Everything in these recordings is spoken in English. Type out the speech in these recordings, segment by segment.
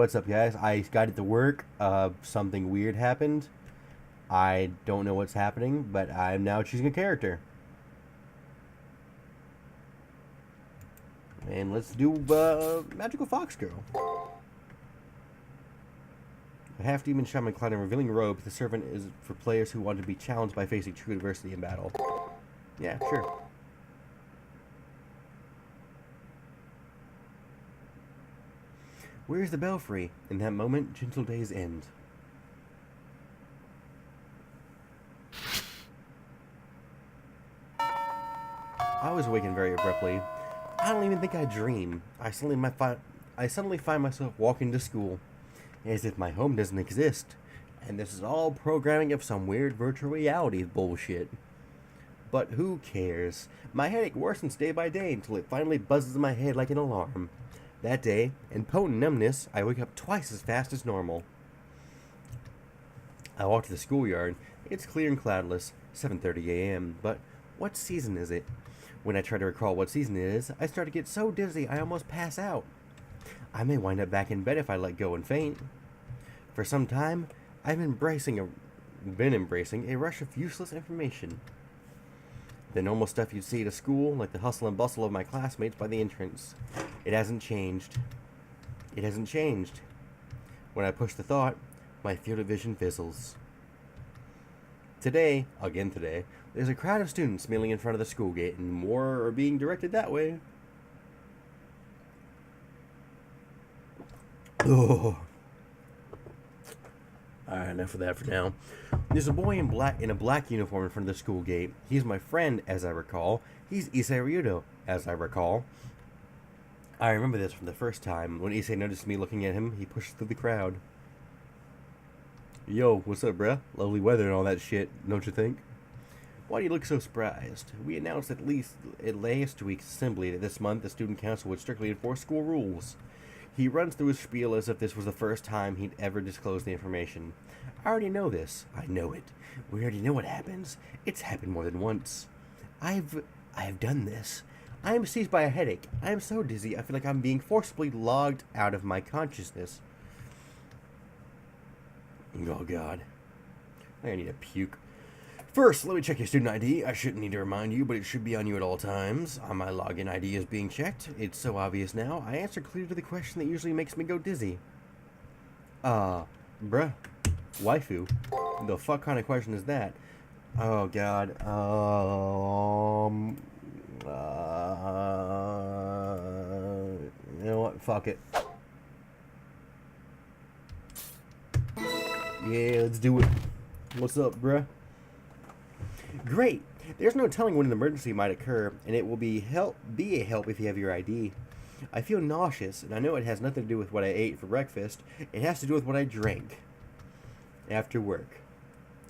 what's up, guys? I got it to work. Something weird happened. I don't know what's happening, but I'm now choosing a character. And let's do Magical Fox Girl. A half-demon shaman clad in revealing robes, the servant is for players who want to be challenged by facing true adversity in battle. Yeah, sure. Where's the belfry? In that moment, gentle days end. I was awakened very abruptly. I don't even think I dream. I suddenly find myself walking to school, as if my home doesn't exist, and this is all programming of some weird virtual reality bullshit. But who cares? My headache worsens day by day until it finally buzzes in my head like an alarm. That day, in potent numbness, I wake up twice as fast as normal. I walk to the schoolyard. It's clear and cloudless, 7:30 a.m., but what season is it? When I try to recall what season it is, I start to get so dizzy I almost pass out. I may wind up back in bed if I let go and faint. For some time, I've been embracing a rush of useless information. The normal stuff you'd see at a school, like the hustle and bustle of my classmates by the entrance. It hasn't changed. It hasn't changed. When I push the thought, my field of vision fizzles. Today, there's a crowd of students milling in front of the school gate, and more are being directed that way. Oh. Alright, enough of that for now. There's a boy in a black uniform in front of the school gate. He's my friend, as I recall. He's Issei Ryudo, as I recall. I remember this from the first time. When Issei noticed me looking at him, he pushed through the crowd. Yo, what's up, bruh? Lovely weather and all that shit, don't you think? Why do you look so surprised? We announced at last week's assembly that this month the student council would strictly enforce school rules. He runs through his spiel as if this was the first time he'd ever disclosed the information. I already know this. I know it. We already know what happens. It's happened more than once. I have done this. I am seized by a headache. I am so dizzy I feel like I'm being forcibly logged out of my consciousness. Oh god. I need a puke. First, let me check your student ID. I shouldn't need to remind you, but it should be on you at all times. My login ID is being checked. It's so obvious now. I answer clear to the question that usually makes me go dizzy. Bruh. Waifu. The fuck kind of question is that? Oh god. You know what? Fuck it. Yeah, let's do it. What's up, bruh? Great! There's no telling when an emergency might occur, and it will be a help if you have your ID. I feel nauseous, and I know it has nothing to do with what I ate for breakfast. It has to do with what I drank after work,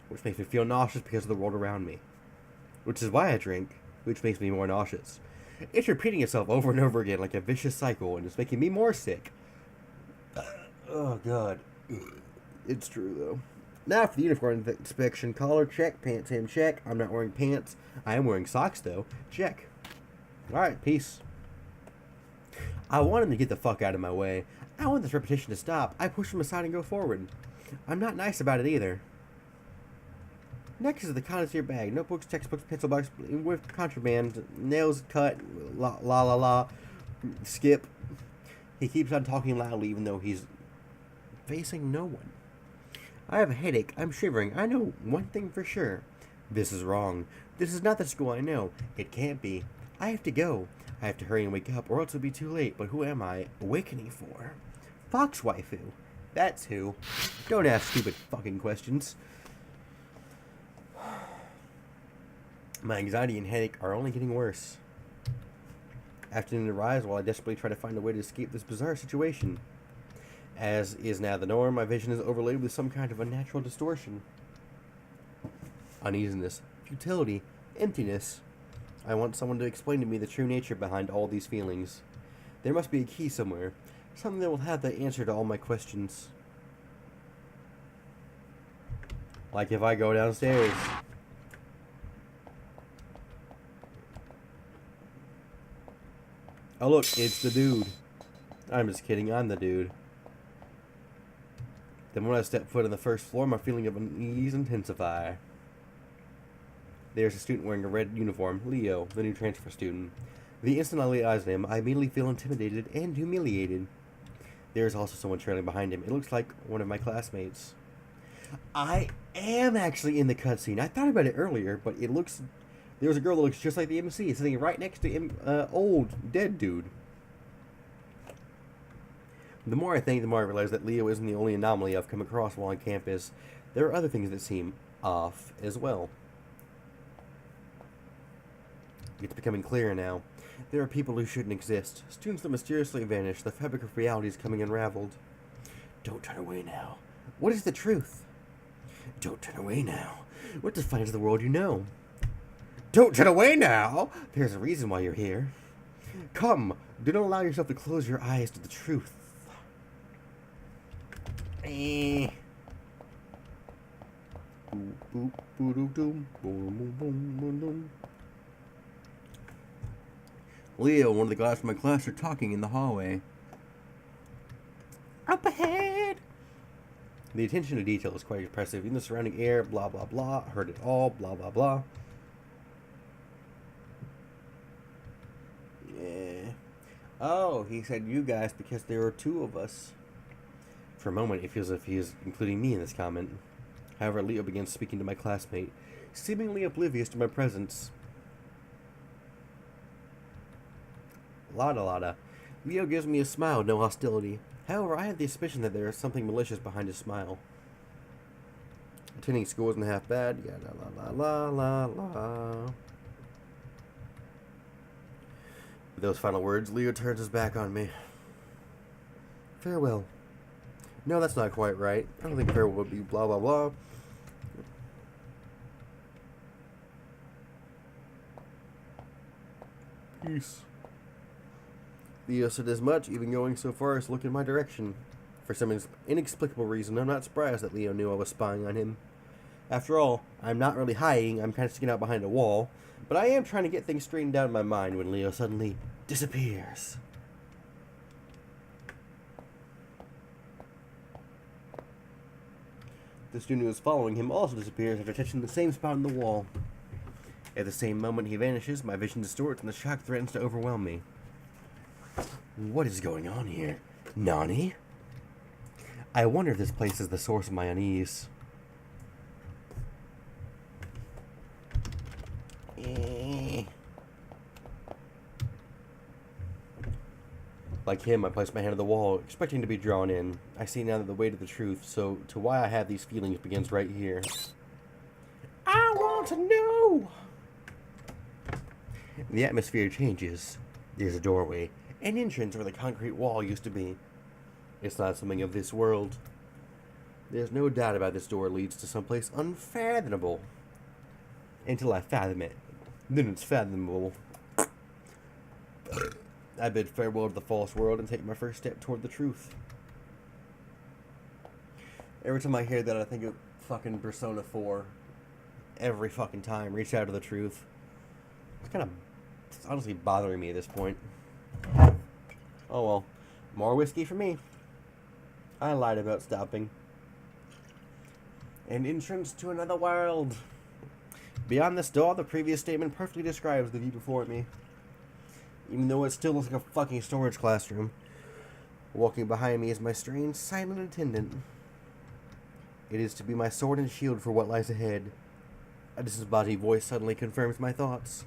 which makes me feel nauseous because of the world around me, which is why I drink, which makes me more nauseous. It's repeating itself over and over again like a vicious cycle, and it's making me more sick. Oh god. It's true, though. Now for the uniform inspection. Collar, check. Pants, hem, check. I'm not wearing pants. I am wearing socks, though. Check. Alright, peace. I want him to get the fuck out of my way. I want this repetition to stop. I push him aside and go forward. I'm not nice about it, either. Next is the contents of your bag. Notebooks, textbooks, pencil box, with contraband, nails cut, la la la la. Skip. He keeps on talking loudly even though he's facing no one. I have a headache. I'm shivering. I know one thing for sure. This is wrong. This is not the school I know. It can't be. I have to go. I have to hurry and wake up, or else it'll be too late. But who am I awakening for? Fox Waifu. That's who. Don't ask stupid fucking questions. My anxiety and headache are only getting worse. Afternoon arrives while I desperately try to find a way to escape this bizarre situation. As is now the norm, my vision is overlaid with some kind of unnatural distortion. Uneasiness, futility, emptiness. I want someone to explain to me the true nature behind all these feelings. There must be a key somewhere, something that will have the answer to all my questions. Like if I go downstairs. Oh look, it's the dude. I'm just kidding, I'm the dude. The moment I step foot on the first floor, my feeling of unease intensify. There's a student wearing a red uniform, Leo, the new transfer student. The instant I lay eyes on him, I immediately feel intimidated and humiliated. There is also someone trailing behind him. It looks like one of my classmates. I am actually in the cutscene. I thought about it earlier, but it looks... There's a girl that looks just like the MC, sitting right next to old, dead dude. The more I think, the more I realize that Leo isn't the only anomaly I've come across while on campus. There are other things that seem off as well. It's becoming clearer now. There are people who shouldn't exist. Students that mysteriously vanish. The fabric of reality is coming unraveled. Don't turn away now. What is the truth? Don't turn away now. What defines the world you know? Don't turn away now! There's a reason why you're here. Come, do not allow yourself to close your eyes to the truth. Leo and one of the guys from my class are talking in the hallway. Up ahead! The attention to detail is quite impressive. In the surrounding air, blah blah blah. Heard it all, blah blah blah. Yeah. Oh, he said you guys because there are two of us. For a moment, it feels as if he is including me in this comment. However, Leo begins speaking to my classmate, seemingly oblivious to my presence. Lada. Leo gives me a smile, no hostility. However, I have the suspicion that there is something malicious behind his smile. Attending school isn't half bad. Yada la la la la. With those final words, Leo turns his back on me. Farewell. No, that's not quite right. I don't think farewell would be blah blah blah. Peace. Leo said as much, even going so far as to look in my direction. For some inexplicable reason, I'm not surprised that Leo knew I was spying on him. After all, I'm not really hiding, I'm kind of sticking out behind a wall, but I am trying to get things straightened out in my mind when Leo suddenly disappears. The student who was following him also disappears after touching the same spot on the wall. At the same moment he vanishes, my vision distorts and the shock threatens to overwhelm me. What is going on here? Nani? I wonder if this place is the source of my unease. Like him, I place my hand on the wall, expecting to be drawn in. I see now that the weight of the truth, so to why I have these feelings begins right here. I want to know! The atmosphere changes. There's a doorway, an entrance where the concrete wall used to be. It's not something of this world. There's no doubt about this door leads to someplace unfathomable. Until I fathom it. Then it's fathomable. I bid farewell to the false world and take my first step toward the truth. Every time I hear that, I think of fucking Persona 4. Every fucking time. Reach out to the truth. It's honestly bothering me at this point. Oh well. More whiskey for me. I lied about stopping. An entrance to another world. Beyond this door, the previous statement perfectly describes the view before me. Even though it still looks like a fucking storage classroom. Walking behind me is my strange, silent attendant. It is to be my sword and shield for what lies ahead. A disembodied voice suddenly confirms my thoughts.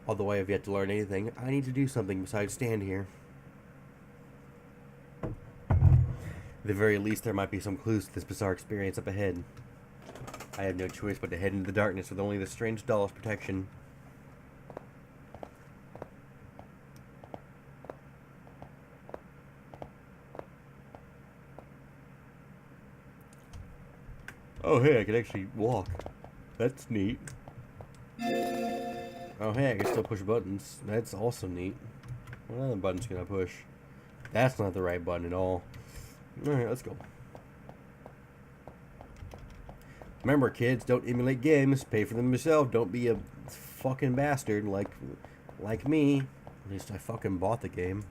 Although I have yet to learn anything, I need to do something besides stand here. At the very least, there might be some clues to this bizarre experience up ahead. I have no choice but to head into the darkness with only this strange doll's protection. Oh hey, I can actually walk. That's neat. Oh hey, I can still push buttons. That's also neat. What other buttons can I push? That's not the right button at all. Alright, let's go. Remember kids, don't emulate games. Pay for them yourself. Don't be a fucking bastard like me. At least I fucking bought the game.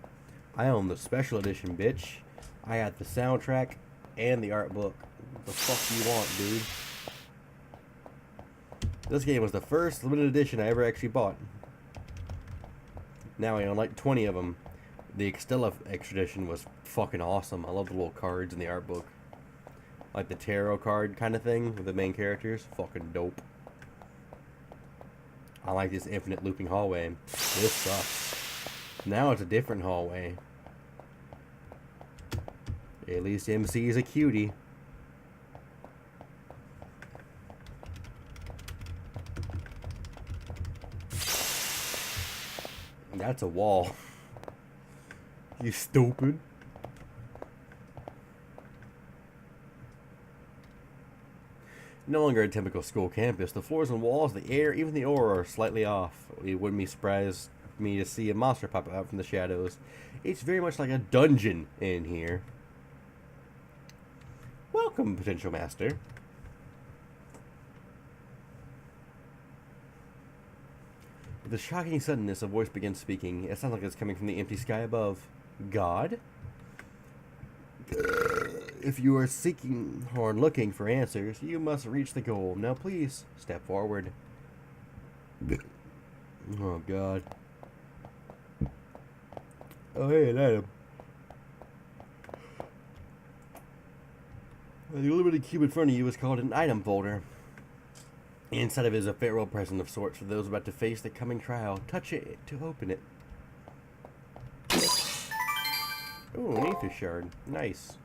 I own the special edition, bitch. I got the soundtrack and the art book. What the fuck you want, dude? This game was the first limited edition I ever actually bought. Now I own like 20 of them. The Extella edition was fucking awesome. I love the little cards in the art book. Like the tarot card kind of thing with the main characters. Fucking dope. I like this infinite looping hallway. This sucks. Now it's a different hallway. At least MC is a cutie. That's a wall. You stupid. No longer a typical school campus. The floors and walls, the air, even the aura are slightly off. It wouldn't be surprised me to see a monster pop out from the shadows. It's very much like a dungeon in here. Welcome, potential master. With a shocking suddenness, a voice begins speaking. It sounds like it's coming from the empty sky above. God? If you are seeking or looking for answers, you must reach the goal. Now please, step forward. Oh, God. Oh, hey, an item. The limited cube in front of you is called an item folder. Inside of it is a farewell present of sorts for those about to face the coming trial. Touch it to open it. Ooh, an ether shard. Nice.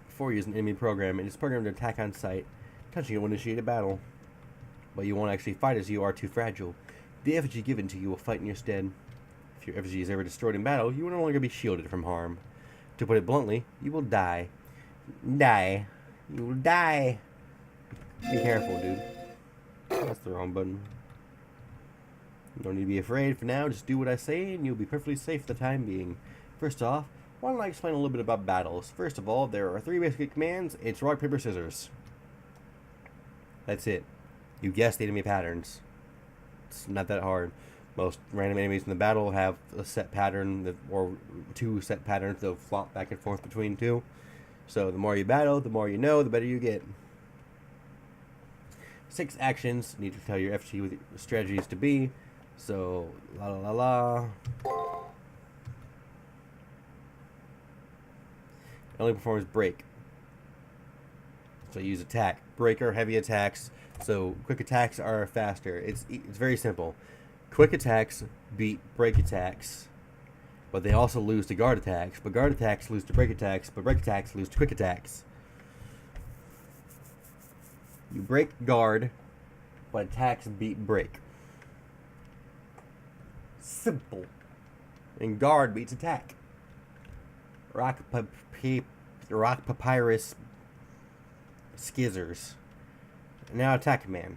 Before you is an enemy program. It is programmed to attack on sight. Touching it will initiate a battle. But you won't actually fight as you are too fragile. The effigy given to you will fight in your stead. If your effigy is ever destroyed in battle, you will no longer be shielded from harm. To put it bluntly, you will die. Die. You will die. Be careful, dude. That's the wrong button. No need to be afraid for now. Just do what I say and you'll be perfectly safe for the time being. First off, why don't I explain a little bit about battles? First of all, there are 3 basic commands. It's rock, paper, scissors. That's it. You guess the enemy patterns. It's not that hard. Most random enemies in the battle have a set pattern, or 2 set patterns. They'll flop back and forth between 2. So the more you battle, the more you know, the better you get. 6 actions. You need to tell your FG what your strategies to be. So, la la la la. It only performs break. So use attack. Break are heavy attacks. So quick attacks are faster. It's very simple. Quick attacks beat break attacks. But they also lose to guard attacks. But guard attacks lose to break attacks. But break attacks lose to quick attacks. You break guard, but attacks beat break. Simple. And guard beats attack. Rock papyrus skizzers. Now attack command.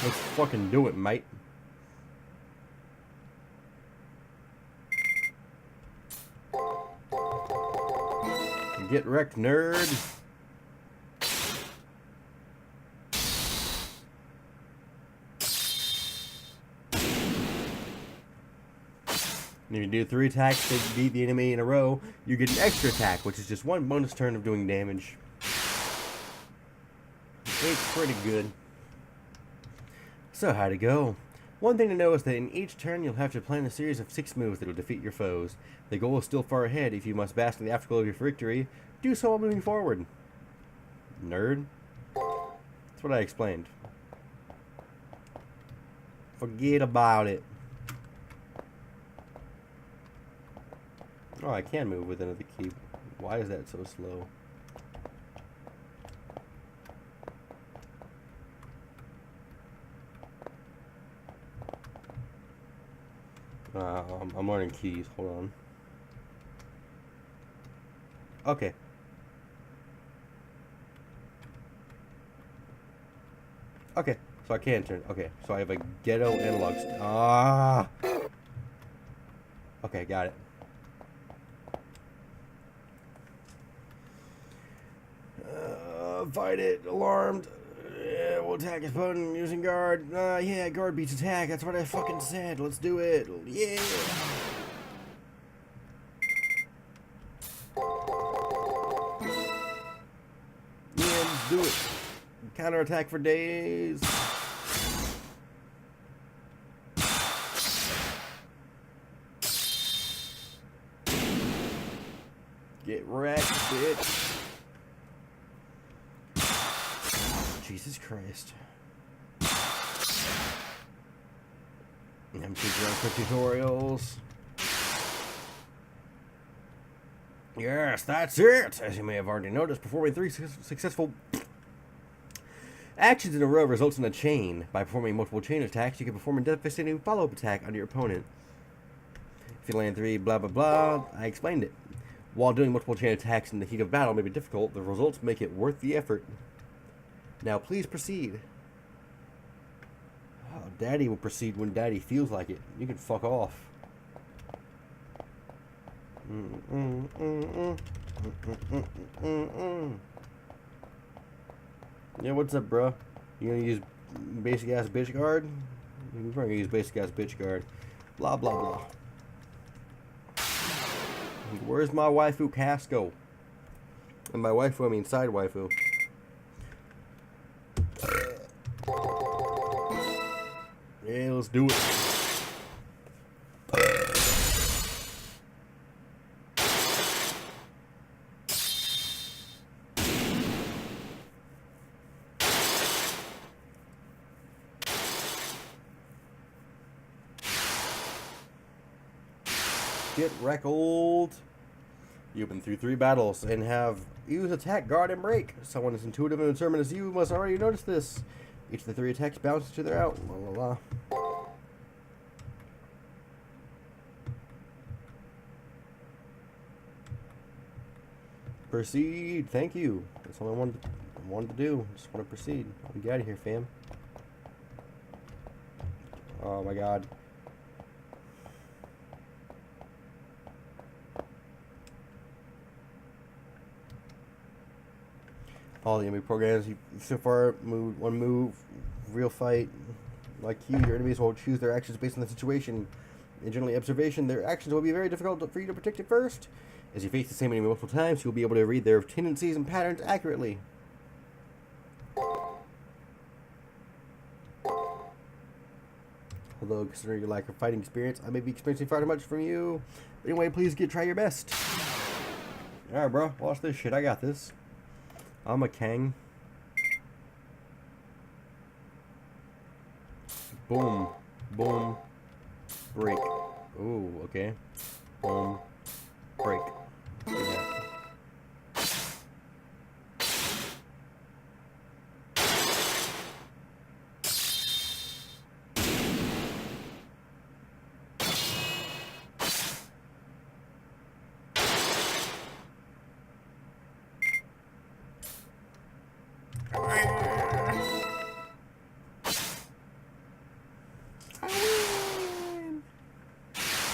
Let's fucking do it, mate. Get wrecked, nerd. And if you do 3 attacks to beat the enemy in a row, you get an extra attack, which is just 1 bonus turn of doing damage. It's pretty good. So, how'd it go? One thing to know is that in each turn you'll have to plan a series of 6 moves that will defeat your foes. The goal is still far ahead. If you must bask in the afterglow of your victory, do so while moving forward. Nerd. That's what I explained. Forget about it. Oh, I can move with another key. Why is that so slow? I'm learning keys. Hold on. Okay. Okay, so I can turn. Okay, so I have a ghetto analog. Okay, got it. Fight it. Alarmed. Double attack is fun using guard. Yeah, guard beats attack. That's what I fucking said. Let's do it. Yeah. Yeah, let's do it. Counter attack for days. Get wrecked, bitch. Jesus Christ. I'm teaching around quick tutorials. Yes, that's it! As you may have already noticed, performing 3 successful actions in a row results in a chain. By performing multiple chain attacks, you can perform a devastating follow-up attack on your opponent. If you land 3, blah blah blah, I explained it. While doing multiple chain attacks in the heat of battle may be difficult, the results make it worth the effort. Now please proceed. Oh, Daddy will proceed when Daddy feels like it. You can fuck off. Yeah, what's up, bro? You gonna use basic ass bitch guard? You're probably gonna use basic ass bitch guard. Blah blah blah. Where's my waifu Casco? And by waifu I mean side waifu. Yeah, let's do it. Get wreckled. You've been through 3 battles and have used attack, guard, and break. Someone as intuitive and determined as you must already notice this. Each of the 3 attacks bounce each other out. La la la. Proceed. Thank you. That's all I wanted to do. Just want to proceed. I'll get out of here, fam. Oh my god. All the enemy programs you so far moved one move, real fight. Like you, your enemies will choose their actions based on the situation. In general observation, their actions will be very difficult for you to predict at first. As you face the same enemy multiple times, you'll be able to read their tendencies and patterns accurately. Although, considering your lack of fighting experience, I may be experiencing far too much from you. But anyway, please try your best. Alright, bro. Watch this shit. I got this. I'm a king. Boom. Boom. Break. Ooh, okay. Boom. Break. Yeah.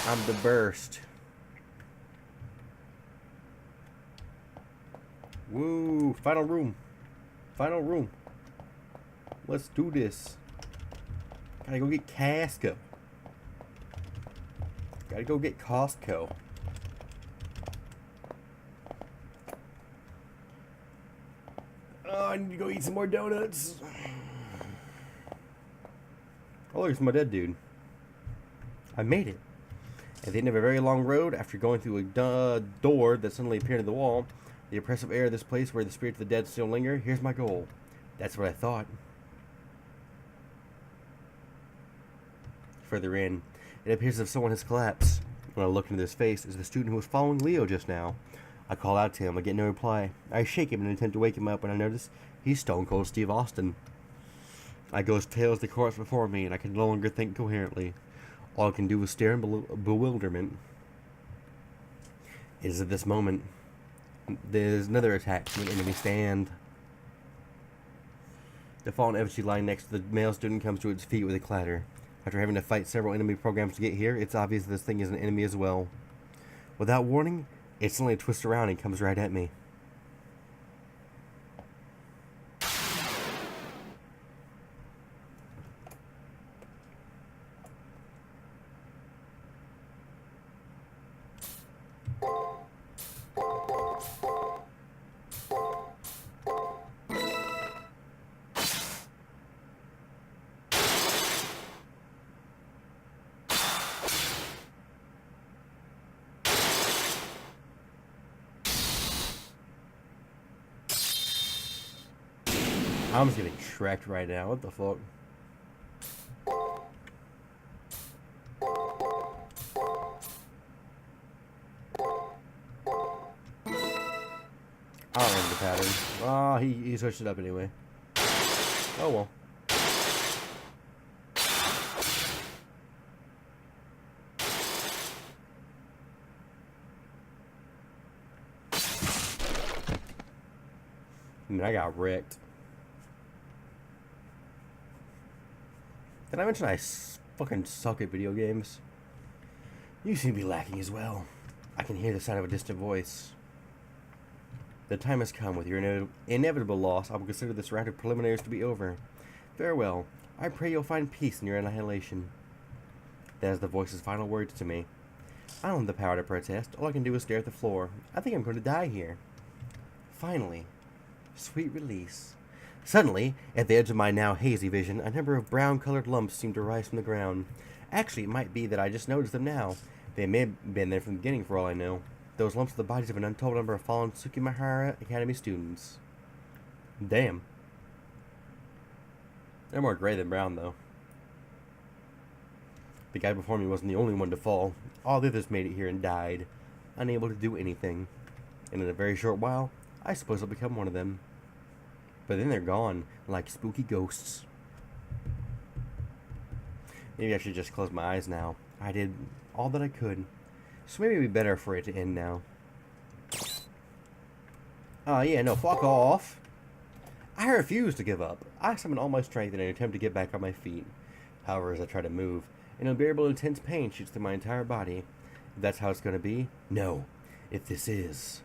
I'm the burst. Woo! Final room. Final room. Let's do this. Gotta go get Casco. Gotta go get Costco. Oh, I need to go eat some more donuts. Oh, look, it's my dead dude. I made it. At the end of a very long road, after going through a door that suddenly appeared in the wall, the oppressive air of this place where the spirits of the dead still linger, here's my goal. That's what I thought. Further in, it appears as if someone has collapsed. When I look into his face, is the student who was following Leo just now. I call out to him, I get no reply. I shake him in an attempt to wake him up when I notice he's Stone Cold Steve Austin. I go as pale as the corpse before me, and I can no longer think coherently. All I can do is stare in bewilderment. It is at this moment there's another attack from an enemy stand. The fallen effigy lying next to the male student comes to its feet with a clatter. After having to fight several enemy programs to get here, it's obvious this thing is an enemy as well. Without warning, it suddenly twists around and comes right at me. I'm just getting tracked right now. What the fuck? I don't remember the pattern. Ah, he switched it up anyway. Oh well. I mean, I got wrecked. Did I mention I fucking suck at video games? You seem to be lacking as well. I can hear the sound of a distant voice. The time has come. With your inevitable loss, I will consider this round of preliminaries to be over. Farewell. I pray you'll find peace in your annihilation. That is the voice's final words to me. I don't have the power to protest. All I can do is stare at the floor. I think I'm going to die here. Finally. Sweet release. Suddenly, at the edge of my now hazy vision, a number of brown-colored lumps seemed to rise from the ground. Actually, it might be that I just noticed them now. They may have been there from the beginning for all I know. Those lumps are the bodies of an untold number of fallen Tsukimahara Academy students. Damn. They're more gray than brown, though. The guy before me wasn't the only one to fall. All the others made it here and died, unable to do anything. And in a very short while, I suppose I'll become one of them. But then they're gone, like spooky ghosts. Maybe I should just close my eyes now. I did all that I could. So maybe it'd be better for it to end now. Yeah, no, fuck off. I refuse to give up. I summon all my strength in an attempt to get back on my feet. However, as I try to move, an unbearable intense pain shoots through my entire body. If that's how it's gonna be, no. If this is...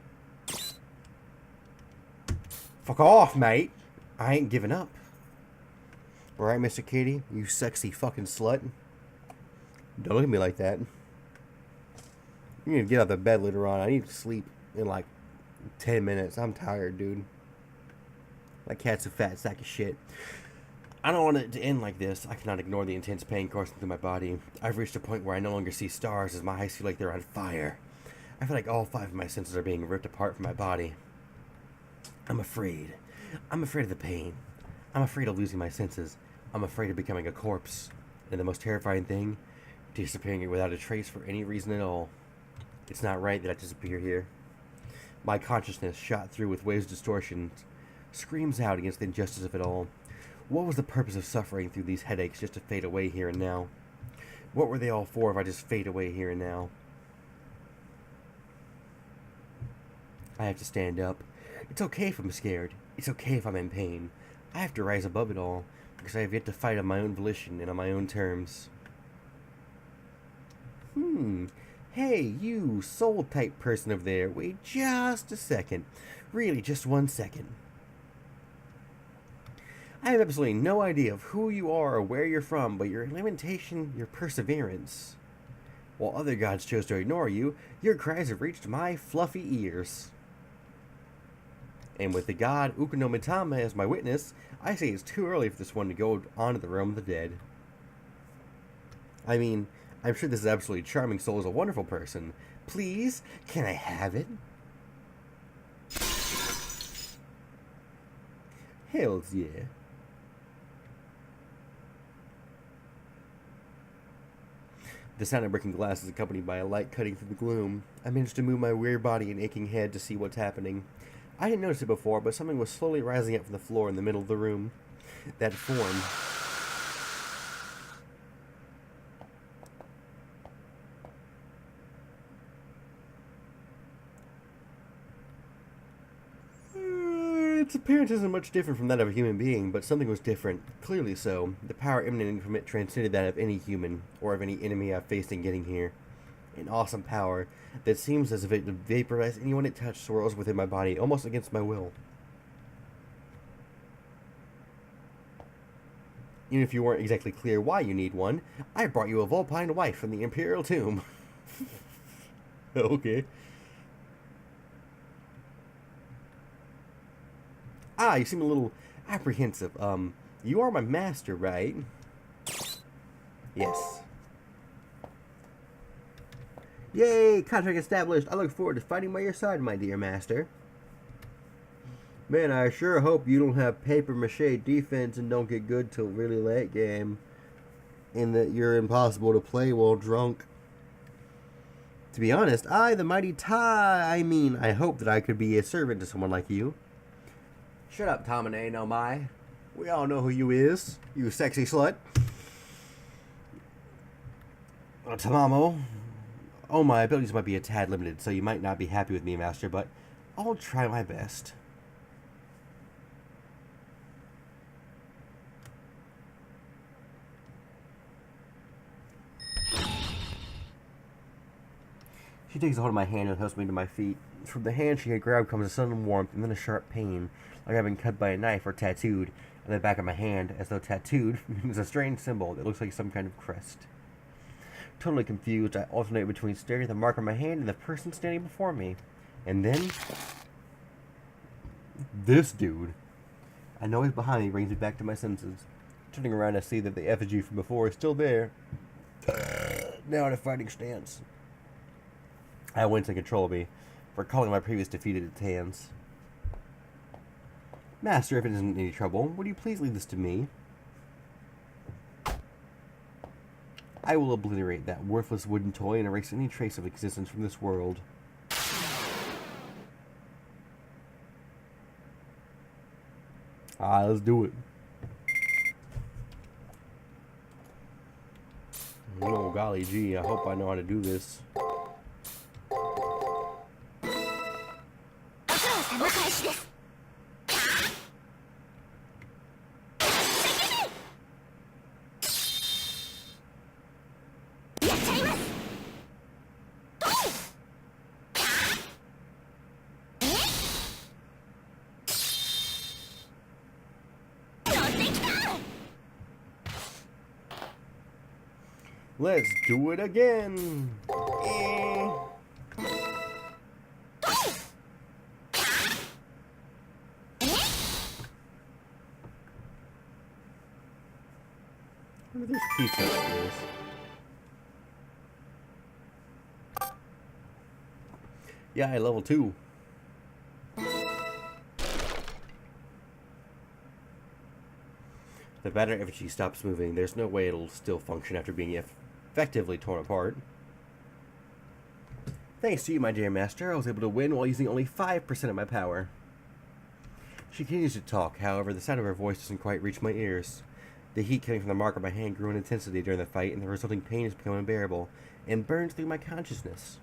Fuck off, mate. I ain't giving up. Alright, Mr. Kitty, you sexy fucking slut. Don't look at me like that. You need to get out of bed later on. I need to sleep in like 10 minutes. I'm tired, dude. My cat's a fat sack of shit. I don't want it to end like this. I cannot ignore the intense pain coursing through my body. I've reached a point where I no longer see stars as my eyes feel like they're on fire. I feel like all 5 of my senses are being ripped apart from my body. I'm afraid. I'm afraid of the pain. I'm afraid of losing my senses. I'm afraid of becoming a corpse. And the most terrifying thing, disappearing without a trace for any reason at all. It's not right that I disappear here. My consciousness, shot through with waves of distortion, screams out against the injustice of it all. What was the purpose of suffering through these headaches just to fade away here and now? What were they all for if I just fade away here and now? I have to stand up. It's okay if I'm scared. It's okay if I'm in pain. I have to rise above it all, because I have yet to fight on my own volition and on my own terms. Hey, you soul-type person over there. Wait just a second. Really, just 1 second. I have absolutely no idea of who you are or where you're from, but your lamentation, your perseverance. While other gods chose to ignore you, your cries have reached my fluffy ears. And with the god Ukunomitama as my witness, I say it's too early for this one to go on to the realm of the dead. I mean, I'm sure this absolutely charming soul is a wonderful person. Please, can I have it? Hells yeah. The sound of breaking glass is accompanied by a light cutting through the gloom. I managed to move my weary body and aching head to see what's happening. I didn't notice it before, but something was slowly rising up from the floor in the middle of the room. That form... Its appearance isn't much different from that of a human being, but something was different. Clearly so. The power emanating from it transcended that of any human, or of any enemy I've faced in getting here. An awesome power that seems as if it would vaporize anyone it touched swirls within my body, almost against my will. Even if you weren't exactly clear why you need one, I brought you a vulpine wife from the Imperial Tomb. Okay. Ah, you seem a little apprehensive. You are my master, right? Yes. Yay! Contract established. I look forward to fighting by your side, my dear master. Man, I sure hope you don't have paper mache defense and don't get good till really late game. And that you're impossible to play while drunk. To be honest, the mighty I hope that I could be a servant to someone like you. Shut up, Tamane no Mai. We all know who you is, you sexy slut. Tamamo. Oh, my abilities might be a tad limited, so you might not be happy with me, Master, but I'll try my best. She takes a hold of my hand and helps me to my feet. From the hand she had grabbed comes a sudden warmth and then a sharp pain, like I've been cut by a knife or tattooed, on the back of my hand, as though tattooed is a strange symbol that looks like some kind of crest. Totally confused, I alternate between staring at the mark on my hand and the person standing before me. And then... this dude. A noise behind me brings me back to my senses. Turning around, I see that the effigy from before is still there. Now in a fighting stance. I wince in control of me, recalling my previous defeat at its hands. Master, if it isn't any trouble, would you please leave this to me? I will obliterate that worthless wooden toy and erase any trace of existence from this world. Let's do it. Oh, golly gee, I hope I know how to do this. Let's do it again. There's pizza upstairs. Yeah, level 2. The battery effigy stops moving. There's no way it'll still function after being effectively torn apart. Thanks to you, my dear master, I was able to win while using only 5% of my power. She continues to talk, however, the sound of her voice doesn't quite reach my ears. The heat coming from the mark on my hand grew in intensity during the fight, and the resulting pain has become unbearable, and burns through my consciousness.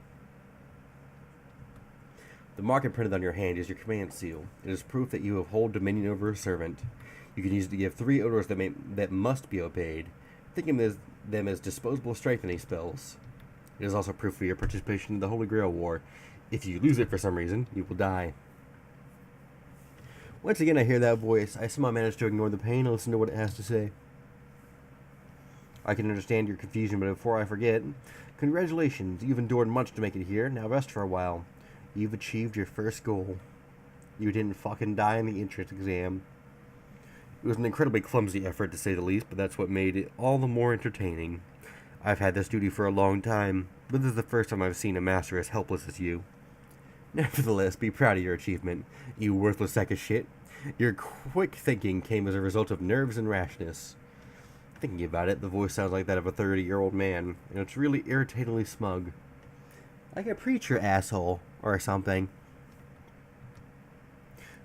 The mark imprinted on your hand is your command seal. It is proof that you have hold dominion over a servant. You can use it to give 3 orders that must be obeyed. Think of them as disposable strengthening spells. It is also proof of your participation in the Holy Grail War. If you lose it for some reason, you will die. Once again I hear that voice. I somehow manage to ignore the pain and listen to what it has to say. I can understand your confusion, but before I forget, congratulations, you've endured much to make it here. Now rest for a while. You've achieved your first goal. You didn't fucking die in the entrance exam. It was an incredibly clumsy effort, to say the least, but that's what made it all the more entertaining. I've had this duty for a long time, but this is the first time I've seen a master as helpless as you. Nevertheless, be proud of your achievement, you worthless sack of shit. Your quick thinking came as a result of nerves and rashness. Thinking about it, the voice sounds like that of a 30-year-old man, and it's really irritatingly smug. Like a preacher, asshole, or something.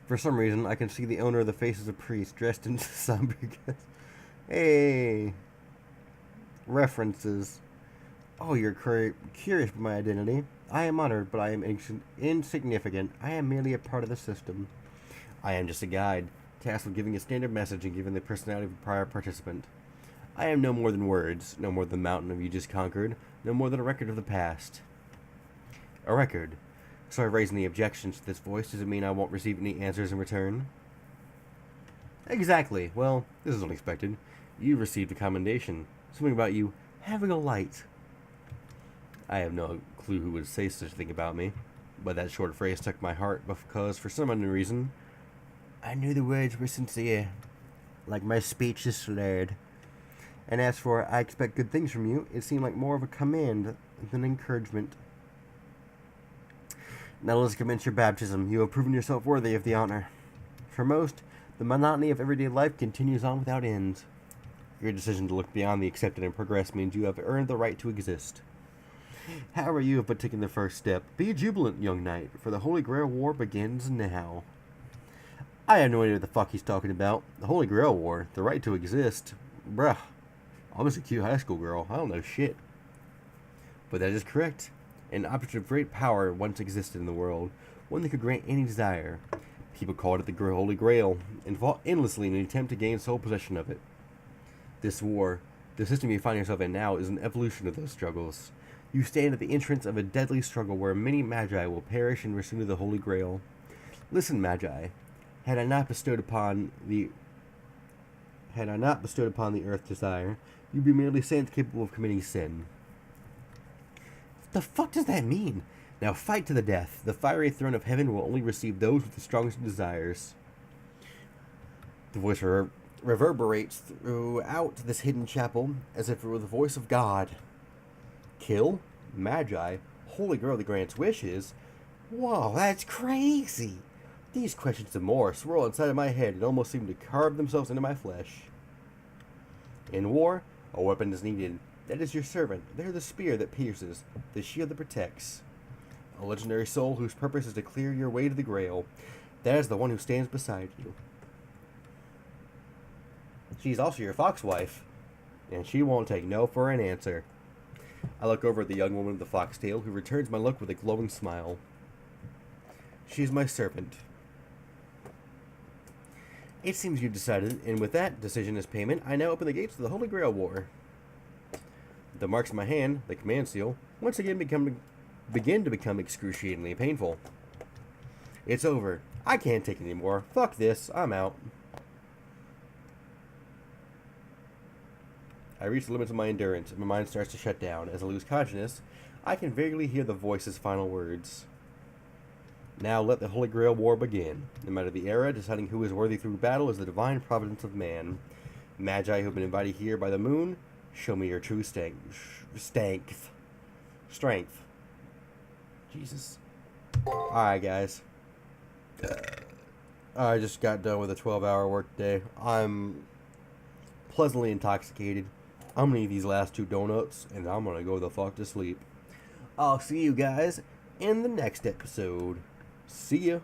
For some reason, I can see the owner of the face as a priest, dressed in somber. Hey! References. Oh, you're curious about my identity. I am honored, but I am insignificant. I am merely a part of the system. I am just a guide, tasked with giving a standard message and giving the personality of a prior participant. I am no more than words, no more than the mountain of you just conquered, no more than a record of the past. A record. So I raise any objections to this voice. Does it mean I won't receive any answers in return? Exactly. Well, this is unexpected. You received a commendation. Something about you having a light. I have no clue who would say such a thing about me, but that short phrase stuck my heart because, for some unknown reason, I knew the words were sincere, like my speech is slurred. And as for, I expect good things from you, it seemed like more of a command than encouragement. Now let's commence your baptism. You have proven yourself worthy of the honor. For most, the monotony of everyday life continues on without end. Your decision to look beyond the accepted and progress means you have earned the right to exist. However, you have but taken the first step. Be jubilant, young knight, for the Holy Grail War begins now. I have no idea what the fuck he's talking about. The Holy Grail War, the right to exist. Bruh, I'm just a cute high school girl. I don't know shit. But that is correct. An object of great power once existed in the world, one that could grant any desire. People called it the Holy Grail, and fought endlessly in an attempt to gain sole possession of it. This war, the system you find yourself in now, is an evolution of those struggles. You stand at the entrance of a deadly struggle where many magi will perish in pursuit of the Holy Grail. Listen, magi, had I not bestowed upon the earth desire, you'd be merely saints capable of committing sin. What the fuck does that mean? Now fight to the death. The fiery throne of heaven will only receive those with the strongest desires. The voice reverberates throughout this hidden chapel as if it were the voice of God. Kill? Magi? Holy Grail that grants wishes? Whoa, that's crazy! These questions and more swirl inside of my head and almost seem to carve themselves into my flesh. In war, a weapon is needed. That is your servant. They're the spear that pierces, the shield that protects. A legendary soul whose purpose is to clear your way to the Grail. That is the one who stands beside you. She's also your fox wife, and she won't take no for an answer. I look over at the young woman with the foxtail, who returns my look with a glowing smile. She's my servant. It seems you've decided, and with that decision as payment, I now open the gates to the Holy Grail War. The marks in my hand, the command seal, once again begin to become excruciatingly painful. It's over. I can't take it anymore. Fuck this. I'm out. I reach the limits of my endurance, and my mind starts to shut down. As I lose consciousness, I can vaguely hear the voice's final words. Now let the Holy Grail War begin. No matter the era, deciding who is worthy through battle is the divine providence of man. Magi who have been invited here by the moon, show me your true strength. Jesus. Alright, guys. I just got done with a 12-hour work day. I'm pleasantly intoxicated. I'm gonna eat these last 2 donuts, and I'm gonna go the fuck to sleep. I'll see you guys in the next episode. See ya.